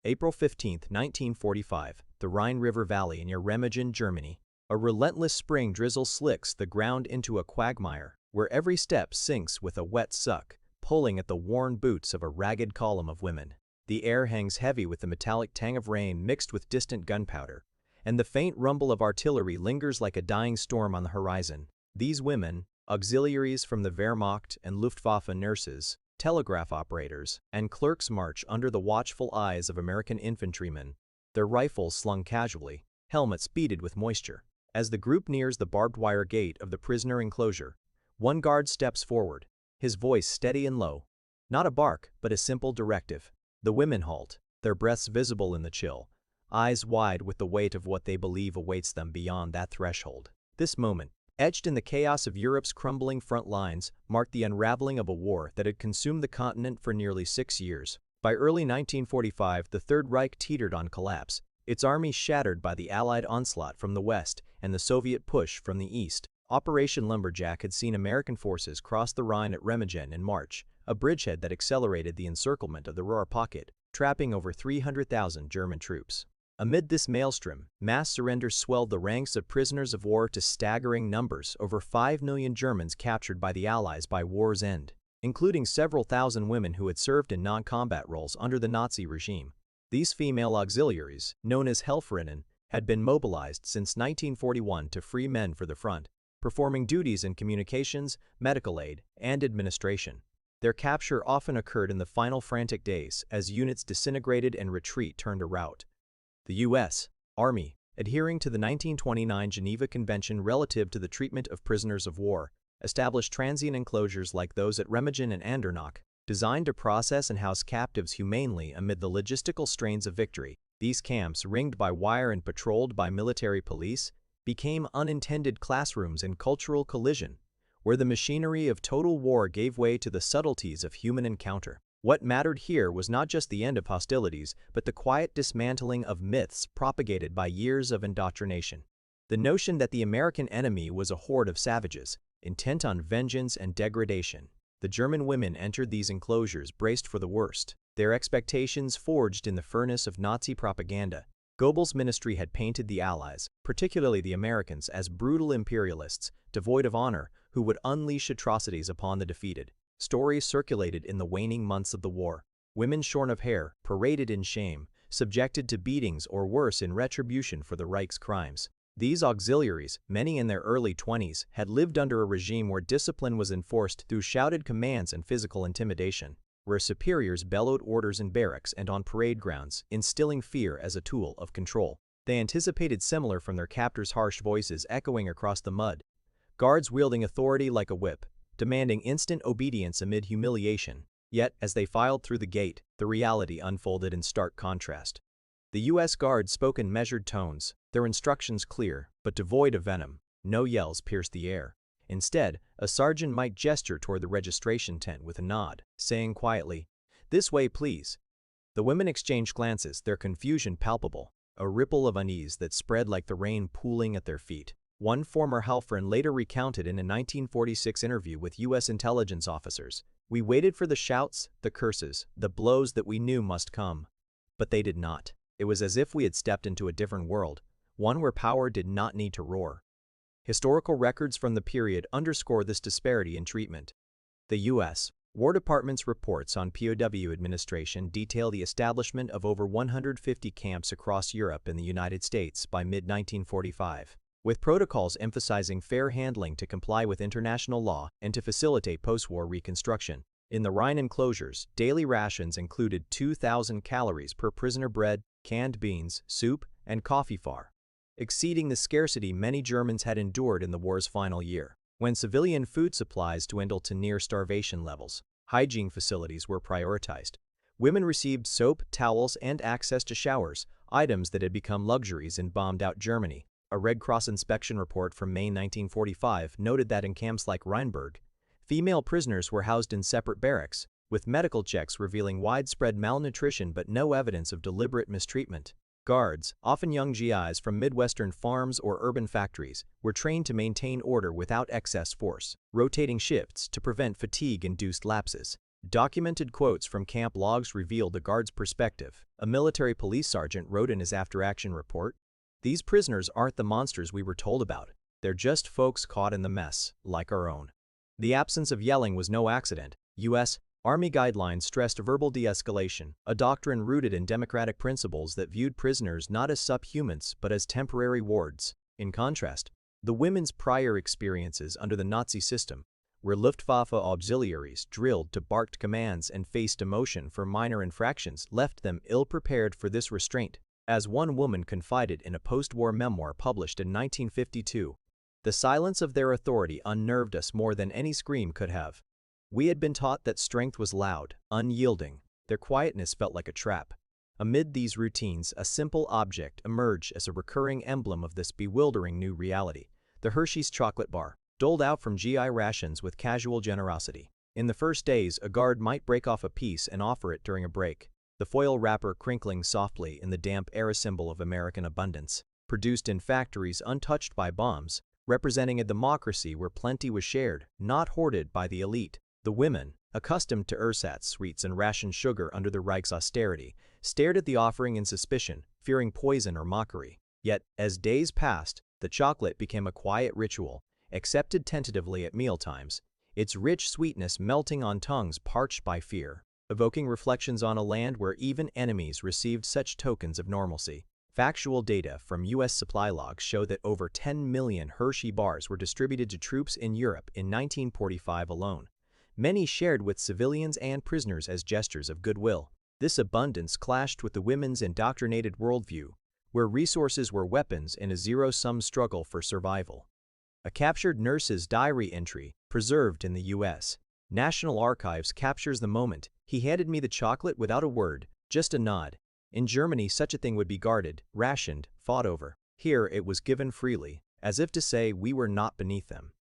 April 15, 1945, the Rhine River Valley near Remagen, Germany. A relentless spring drizzle slicks the ground into a quagmire, where every step sinks with a wet suck, pulling at the worn boots of a ragged column of women. The air hangs heavy with the metallic tang of rain mixed with distant gunpowder, and the faint rumble of artillery lingers like a dying storm on the horizon. These women, auxiliaries from the Wehrmacht and Luftwaffe nurses, telegraph operators, and clerks march under the watchful eyes of American infantrymen, their rifles slung casually, helmets beaded with moisture. As the group nears the barbed wire gate of the prisoner enclosure, one guard steps forward, his voice steady and low. Not a bark, but a simple directive. The women halt, their breaths visible in the chill, eyes wide with the weight of what they believe awaits them beyond that threshold. This moment, etched in the chaos of Europe's crumbling front lines, marked the unraveling of a war that had consumed the continent for nearly 6 years. By early 1945, the Third Reich teetered on collapse, its army shattered by the Allied onslaught from the west and the Soviet push from the east. Operation Lumberjack had seen American forces cross the Rhine at Remagen in March, a bridgehead that accelerated the encirclement of the Ruhr pocket, trapping over 300,000 German troops. Amid this maelstrom, mass surrenders swelled the ranks of prisoners of war to staggering numbers, over 5 million Germans captured by the Allies by war's end, including several thousand women who had served in non-combat roles under the Nazi regime. These female auxiliaries, known as Helferinnen, had been mobilized since 1941 to free men for the front, performing duties in communications, medical aid, and administration. Their capture often occurred in the final frantic days as units disintegrated and retreat turned to rout. The U.S. Army, adhering to the 1929 Geneva Convention relative to the treatment of prisoners of war, established transient enclosures like those at Remagen and Andernach, designed to process and house captives humanely amid the logistical strains of victory. These camps, ringed by wire and patrolled by military police, became unintended classrooms in cultural collision, where the machinery of total war gave way to the subtleties of human encounter. What mattered here was not just the end of hostilities, but the quiet dismantling of myths propagated by years of indoctrination. The notion that the American enemy was a horde of savages, intent on vengeance and degradation. The German women entered these enclosures braced for the worst, their expectations forged in the furnace of Nazi propaganda. Goebbels' ministry had painted the Allies, particularly the Americans, as brutal imperialists, devoid of honor, who would unleash atrocities upon the defeated. Stories circulated in the waning months of the war. Women shorn of hair, paraded in shame, subjected to beatings or worse in retribution for the Reich's crimes. These auxiliaries, many in their early 20s, had lived under a regime where discipline was enforced through shouted commands and physical intimidation, where superiors bellowed orders in barracks and on parade grounds, instilling fear as a tool of control. They anticipated similar from their captors' harsh voices echoing across the mud, guards wielding authority like a whip, demanding instant obedience amid humiliation. Yet, as they filed through the gate, the reality unfolded in stark contrast. The U.S. Guards spoke in measured tones, their instructions clear, but devoid of venom. No yells pierced the air. Instead, a sergeant might gesture toward the registration tent with a nod, saying quietly, "This way, please." The women exchanged glances, their confusion palpable, a ripple of unease that spread like the rain pooling at their feet. One former Helferin later recounted in a 1946 interview with U.S. intelligence officers, "We waited for the shouts, the curses, the blows that we knew must come. But they did not. It was as if we had stepped into a different world, one where power did not need to roar." Historical records from the period underscore this disparity in treatment. The U.S. War Department's reports on POW administration detail the establishment of over 150 camps across Europe and the United States by mid-1945, with protocols emphasizing fair handling to comply with international law and to facilitate post-war reconstruction. In the Rhine enclosures, daily rations included 2,000 calories per prisoner, bread, canned beans, soup, and coffee far, exceeding the scarcity many Germans had endured in the war's final year. When civilian food supplies dwindled to near starvation levels, hygiene facilities were prioritized. Women received soap, towels, and access to showers, items that had become luxuries in bombed-out Germany. A Red Cross inspection report from May 1945 noted that in camps like Rheinberg, female prisoners were housed in separate barracks, with medical checks revealing widespread malnutrition but no evidence of deliberate mistreatment. Guards, often young GIs from Midwestern farms or urban factories, were trained to maintain order without excess force, rotating shifts to prevent fatigue-induced lapses. Documented quotes from camp logs reveal the guards' perspective. A military police sergeant wrote in his after-action report, "These prisoners aren't the monsters we were told about. They're just folks caught in the mess, like our own." The absence of yelling was no accident. U.S. Army guidelines stressed verbal de-escalation, a doctrine rooted in democratic principles that viewed prisoners not as subhumans but as temporary wards. In contrast, the women's prior experiences under the Nazi system, where Luftwaffe auxiliaries drilled to barked commands and faced demotion for minor infractions, left them ill-prepared for this restraint. As one woman confided in a post-war memoir published in 1952, "The silence of their authority unnerved us more than any scream could have. We had been taught that strength was loud, unyielding. Their quietness felt like a trap." Amid these routines, a simple object emerged as a recurring emblem of this bewildering new reality: the Hershey's chocolate bar, doled out from GI rations with casual generosity. In the first days, a guard might break off a piece and offer it during a break, the foil wrapper crinkling softly in the damp air, a symbol of American abundance. Produced in factories untouched by bombs, representing a democracy where plenty was shared, not hoarded by the elite. The women, accustomed to ersatz sweets and rationed sugar under the Reich's austerity, stared at the offering in suspicion, fearing poison or mockery. Yet, as days passed, the chocolate became a quiet ritual, accepted tentatively at mealtimes, its rich sweetness melting on tongues parched by fear, evoking reflections on a land where even enemies received such tokens of normalcy. Factual data from U.S. supply logs show that over 10 million Hershey bars were distributed to troops in Europe in 1945 alone, many shared with civilians and prisoners as gestures of goodwill. This abundance clashed with the women's indoctrinated worldview, where resources were weapons in a zero-sum struggle for survival. A captured nurse's diary entry, preserved in the U.S. National Archives, captures the moment. "He handed me the chocolate without a word, just a nod." In Germany, such a thing would be guarded, rationed, fought over. Here, it was given freely, as if to say we were not beneath them.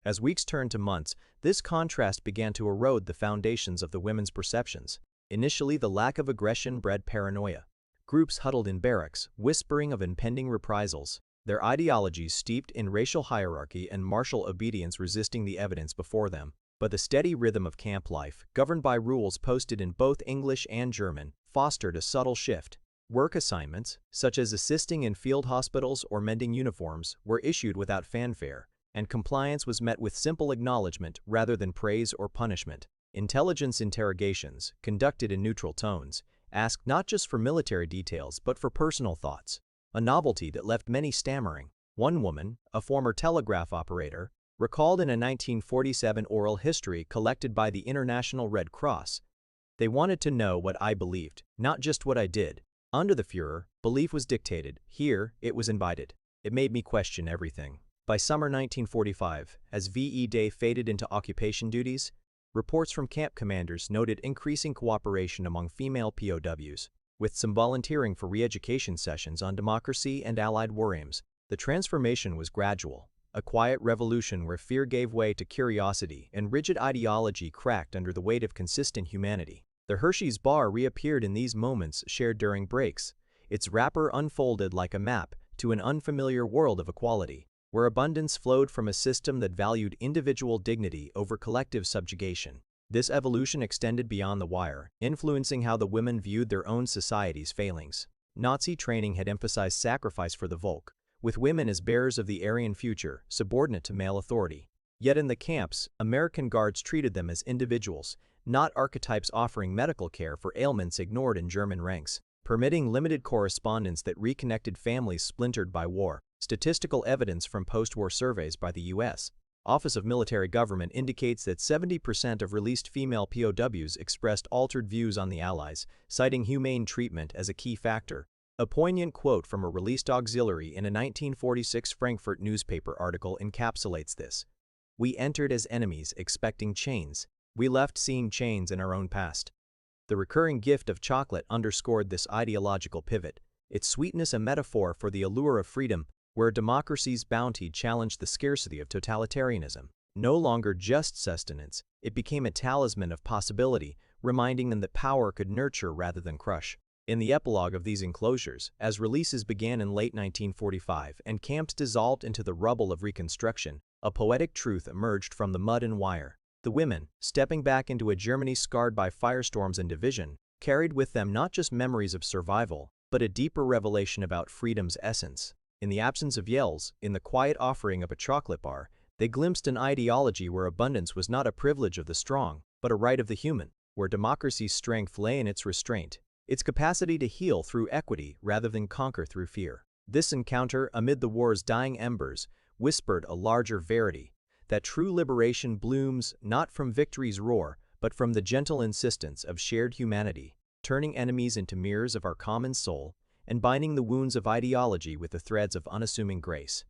As weeks turned to months, this contrast began to erode the foundations of the women's perceptions. Initially, the lack of aggression bred paranoia. Groups huddled in barracks, whispering of impending reprisals, their ideologies steeped in racial hierarchy and martial obedience resisting the evidence before them. But the steady rhythm of camp life, governed by rules posted in both English and German, fostered a subtle shift. Work assignments, such as assisting in field hospitals or mending uniforms, were issued without fanfare, and compliance was met with simple acknowledgement rather than praise or punishment. Intelligence interrogations, conducted in neutral tones, asked not just for military details but for personal thoughts, a novelty that left many stammering. One woman, a former telegraph operator, recalled in a 1947 oral history collected by the International Red Cross, "They wanted to know what I believed, not just what I did. Under the Führer, belief was dictated. Here, it was invited. It made me question everything." By summer 1945, as VE Day faded into occupation duties, reports from camp commanders noted increasing cooperation among female POWs, with some volunteering for re-education sessions on democracy and allied war aims. The transformation was gradual, a quiet revolution where fear gave way to curiosity and rigid ideology cracked under the weight of consistent humanity. The Hershey's bar reappeared in these moments shared during breaks, its wrapper unfolded like a map to an unfamiliar world of equality, where abundance flowed from a system that valued individual dignity over collective subjugation. This evolution extended beyond the wire, influencing how the women viewed their own society's failings. Nazi training had emphasized sacrifice for the Volk, with women as bearers of the Aryan future, subordinate to male authority. Yet in the camps, American guards treated them as individuals, not archetypes offering medical care for ailments ignored in German ranks, permitting limited correspondence that reconnected families splintered by war. Statistical evidence from post-war surveys by the U.S. Office of Military Government indicates that 70% of released female POWs expressed altered views on the Allies, citing humane treatment as a key factor. A poignant quote from a released auxiliary in a 1946 Frankfurt newspaper article encapsulates this: "We entered as enemies expecting chains. We left seeing chains in our own past." The recurring gift of chocolate underscored this ideological pivot, its sweetness a metaphor for the allure of freedom, where democracy's bounty challenged the scarcity of totalitarianism. No longer just sustenance, it became a talisman of possibility, reminding them that power could nurture rather than crush. In the epilogue of these enclosures, as releases began in late 1945 and camps dissolved into the rubble of reconstruction, a poetic truth emerged from the mud and wire. The women, stepping back into a Germany scarred by firestorms and division, carried with them not just memories of survival, but a deeper revelation about freedom's essence. In the absence of yells, in the quiet offering of a chocolate bar, they glimpsed an ideology where abundance was not a privilege of the strong, but a right of the human, where democracy's strength lay in its restraint, its capacity to heal through equity rather than conquer through fear. This encounter, amid the war's dying embers, whispered a larger verity, that true liberation blooms not from victory's roar, but from the gentle insistence of shared humanity, turning enemies into mirrors of our common soul, and binding the wounds of ideology with the threads of unassuming grace.